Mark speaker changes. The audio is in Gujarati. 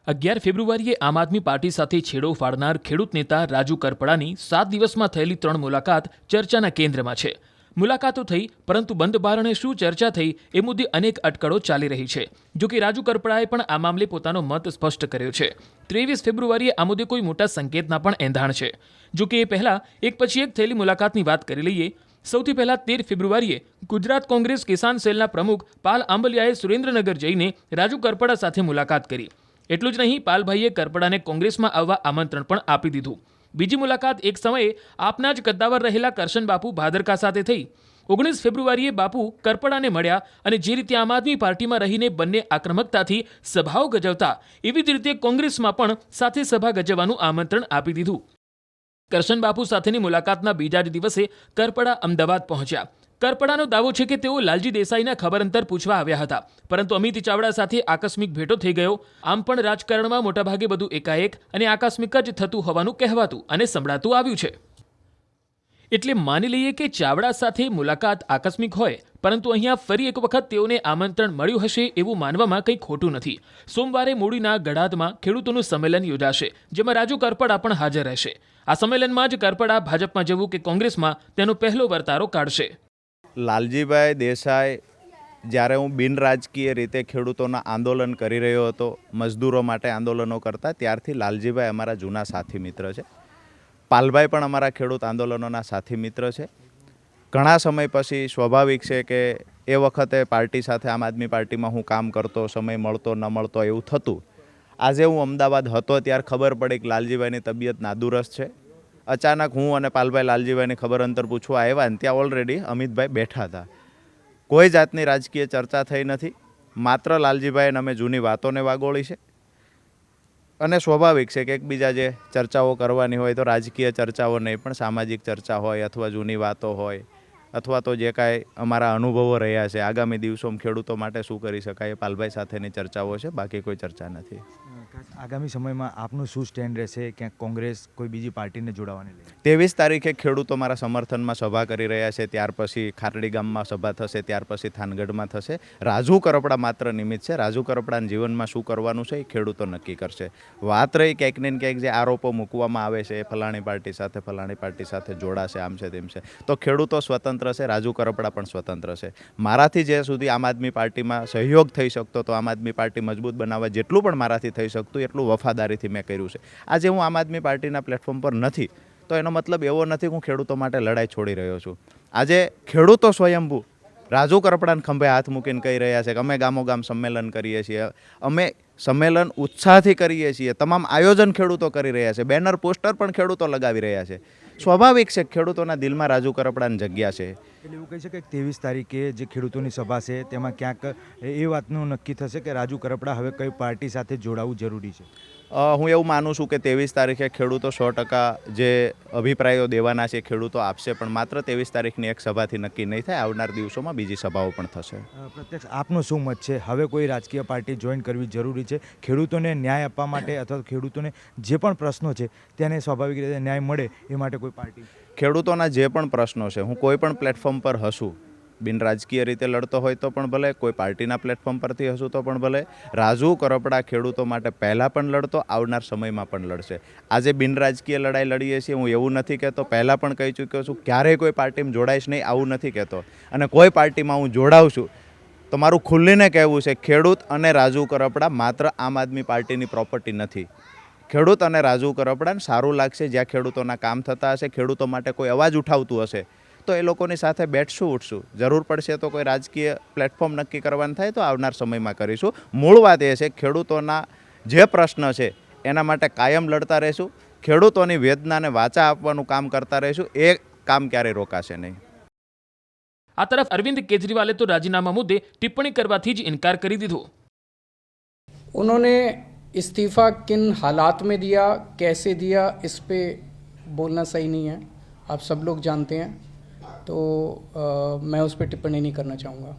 Speaker 1: 11 ફેબ્રુઆરીએ આમ આદમી પાર્ટી સાથે છેડો ફાડનાર ખેડૂત નેતા રાજુ કરપડાની 7 દિવસમાં થયેલી 3 મુલાકાત ચર્ચાના કેન્દ્રમાં છે. મુલાકાતો થઈ, પરંતુ બંધ બારણે શું ચર્ચા થઈ એ મુદ્દે અનેક અટકળો ચાલી રહી છે. જો કે રાજુ કરપડાએ પણ આ મામલે પોતાનો મત સ્પષ્ટ કર્યો છે. 23 ફેબ્રુઆરીએ આ મુદ્દે કોઈ મોટા સંકેતના પણ એંધાણ છે. જો કે એ પહેલા એક પછી એક થયેલી મુલાકાતની વાત કરી લઈએ. સૌથી પહેલા 13 ફેબ્રુઆરીએ ગુજરાત કોંગ્રેસ કિસાન સેલના પ્રમુખ પાલ આંબલિયાએ સુરેન્દ્રનગર જઈને રાજુ કરપડા સાથે મુલાકાત કરી. એટલું જ નહીં, પાલભાઈએ કરપડાને કોંગ્રેસમાં આવવા આમંત્રણ પણ આપી દીધું. બીજી મુલાકાત એક સમયે આપના જ કદ્દાવર રહેલા કરશન બાપુ ભાદરકા સાથે થઈ. 19 ફેબ્રુઆરીએ બાપુ કરપડાને મળ્યા અને જે રીતે આમ આદમી પાર્ટીમાં રહીને બંને આક્રમકતાથી સભાઓ ગજવતા, એવી જ રીતે કોંગ્રેસમાં પણ સાથે સભા ગજવવાનું આમંત્રણ આપી દીધું. કરશન બાપુ સાથેની મુલાકાતના બીજા જ દિવસે કરપડા અમદાવાદ પહોંચ્યા. કરપડાનો દાવો છે કે તેઓ લાલજી દેસાઈના ખબર અંતર પૂછવા આવ્યા હતા, પરંતુ અમિત ચાવડા સાથે આકસ્મિક ભેટો થઈ ગયો. આમ પણ રાજકારણમાં મોટાભાગે બધું એકાએક અને આકસ્મિક જ થતું હોવાનું કહેવાતું અને સંભળાતું આવ્યું છે. એટલે માની લઈએ કે ચાવડા સાથે મુલાકાત આકસ્મિક હોય, પરંતુ અહીંયા ફરી એક વખત તેઓને આમંત્રણ મળ્યું હશે એવું માનવામાં કંઈ ખોટું નથી. સોમવારે મૂડીના ગડાદમાં ખેડૂતોનું સંમેલન યોજાશે, જેમાં રાજુ કરપડા પણ હાજર રહેશે. આ સંમેલનમાં જ કરપડા ભાજપમાં જવું કે કોંગ્રેસમાં તેનો પહેલો વર્તારો કાઢશે.
Speaker 2: લાલજીભાઈ દેસાઈ જ્યારે હું બિન રાજકીય રીતે ખેડૂતોના આંદોલન કરી રહ્યો હતો, મજદૂરો માટે આંદોલનો કરતા, ત્યારથી લાલજીભાઈ અમારા જૂના સાથી મિત્ર છે. પાલભાઈ પણ અમારા ખેડૂત આંદોલનોના સાથી મિત્ર છે. ઘણા સમય પછી સ્વાભાવિક છે કે એ વખતે પાર્ટી સાથે આમ આદમી પાર્ટીમાં હું કામ કરતો, સમય મળતો ન મળતો એવું થતું. આજે હું અમદાવાદ હતો ત્યારે ખબર પડી કે લાલજીભાઈની તબિયત નાદુરસ્ત છે. અચાનક હું અને પાલભાઈ લાલજીભાઈની ખબર અંતર પૂછવા આવ્યા ને ત્યાં ઓલરેડી અમિતભાઈ બેઠા હતા. કોઈ જાતની રાજકીય ચર્ચા થઈ નથી. માત્ર લાલજીભાઈને અમે જૂની વાતોને વાગોળી છે. અને સ્વાભાવિક છે કે એકબીજા જે ચર્ચાઓ કરવાની હોય તો રાજકીય ચર્ચાઓ નહીં, પણ સામાજિક ચર્ચા હોય અથવા જૂની વાતો હોય અથવા તો જે કાંઈ અમારા અનુભવો રહ્યા છે, આગામી દિવસોમાં ખેડૂતો માટે શું કરી શકાય, એ પાલભાઈ સાથેની ચર્ચાઓ છે. બાકી કોઈ ચર્ચા નથી.
Speaker 3: આગામી સમયમાં આપનું શું સ્ટેન્ડ રહેશે? ક્યાંક કોંગ્રેસ કોઈ બીજી પાર્ટીને જોડાવાની લે?
Speaker 2: 23 તારીખે ખેડૂતો મારા સમર્થનમાં સભા કરી રહ્યા છે. ત્યાર પછી ખારડી ગામમાં સભા થશે, ત્યાર પછી થાનગઢમાં થશે. રાજુ કરપડા માત્ર નિમિત્ત છે. રાજુ કરપડાના જીવનમાં શું કરવાનું છે એ ખેડૂતો નક્કી કરશે. વાત રહી ક્યાંક ને ક્યાંક જે આરોપો મૂકવામાં આવે છે, એ ફલાણી પાર્ટી સાથે જોડાશે, આમ છે તેમ છે, તો ખેડૂતો સ્વતંત્ર છે. રાજુ કરપડા પણ સ્વતંત્ર છે. મારાથી જે સુધી આમ આદમી પાર્ટીમાં સહયોગ થઈ શકતો, તો આમ આદમી પાર્ટી મજબૂત બનાવવા જેટલું પણ મારાથી થઈ શકતું એટલું વફાદારીથી મેં કર્યું છે. આજે હું આમ આદમી પાર્ટીના પ્લેટફોર્મ પર નથી, તો એનો મતલબ એવો નથી કે હું ખેડૂતો માટે લડાઈ છોડી રહ્યો છું. આજે ખેડૂતો સ્વયંભૂ રાજુ કરપડાને ખંભે હાથ મૂકીને કહી રહ્યા છે કે અમે ગામોગામ સંમેલન કરીએ છીએ, અમે સંમેલન ઉત્સાહથી કરીએ છીએ, તમામ આયોજન ખેડૂતો કરી રહ્યા છે, બેનર પોસ્ટર પણ ખેડૂતો લગાવી રહ્યા છે. સ્વાભાવિક છે ખેડૂતોના દિલમાં રાજુ કરપડાની જગ્યા છે.
Speaker 3: એટલે એવું કહી શકાય કે 23 તારીખે જે ખેડૂતોની સભા છે તેમાં ક્યાંક એ વાતનું નક્કી થશે કે રાજુ કરપડા હવે કઈ પાર્ટી સાથે જોડાવું જરૂરી છે.
Speaker 2: હું એવું માનું છું કે 23 તારીખે ખેડૂતો 100% જે અભિપ્રાયો દેવાના છે ખેડૂતો આપશે, પણ માત્ર 23 તારીખની એક સભાથી નક્કી નહીં થાય. આવનાર દિવસોમાં બીજી સભાઓ પણ થશે.
Speaker 3: પ્રત્યક્ષ આપનો શું મત છે? હવે કોઈ રાજકીય પાર્ટી જોઈન કરવી જરૂરી છે ખેડૂતોને ન્યાય આપવા માટે, અથવા ખેડૂતોને જે પણ પ્રશ્નો છે તેને સ્વાભાવિક રીતે ન્યાય મળે એ માટે કોઈ પાર્ટી?
Speaker 2: ખેડૂતોના જે પણ પ્રશ્નો છે, હું કોઈ પણ પ્લેટફોર્મ પર હશું, બિન રાજકીય રીતે લડતો હોય તો પણ ભલે, કોઈ પાર્ટીના પ્લેટફોર્મ પરથી હશું તો પણ ભલે, રાજુ કરપડા ખેડૂતો માટે પહેલાં પણ લડતો, આવનાર સમયમાં પણ લડશે. આજે બિન રાજકીય લડાઈ લડીએ છીએ, હું એવું નથી કહેતો, પહેલાં પણ કહી ચૂક્યો છું, ક્યારેય કોઈ પાર્ટીમાં જોડાઈશ નહીં આવું નથી કહેતો. અને કોઈ પાર્ટીમાં હું જોડાઉં છું તો મારું ખુલ્લીને કહેવું છે, ખેડૂત અને રાજુ કરપડા માત્ર આમ આદમી પાર્ટીની પ્રોપર્ટી નથી. ખેડૂત અને રાજુ કરપડાને સારું લાગશે, જ્યાં ખેડૂતોના કામ થતા હશે, ખેડૂતો માટે કોઈ અવાજ ઉઠાવતું હશે, તો એ લોકોની સાથે બેઠશું, ઉઠશું. જરૂર પડશે તો કોઈ રાજકીય પ્લેટફોર્મ નક્કી કરવાનું થાય તો આવનાર સમયમાં કરીશું. મૂળ વાત એ છે, ખેડૂતોના જે પ્રશ્ન છે એના માટે કાયમ લડતા રહીશું. ખેડૂતોની વેદનાને વાચા આપવાનું કામ કરતા રહીશું. એ કામ ક્યારેય રોકાશે નહીં.
Speaker 1: આ તરફ અરવિંદ કેજરીવાલે તો રાજીનામા મુદ્દે ટિપ્પણી કરવાથી જ ઇનકાર કરી દીધો.
Speaker 4: उन्होंने इस्तीफ़ा किन हालात में दिया, कैसे दिया, इस पे बोलना सही नहीं है. आप सब लोग जानते हैं, तो मैं उस पर टिप्पणी नहीं करना चाहूँगा.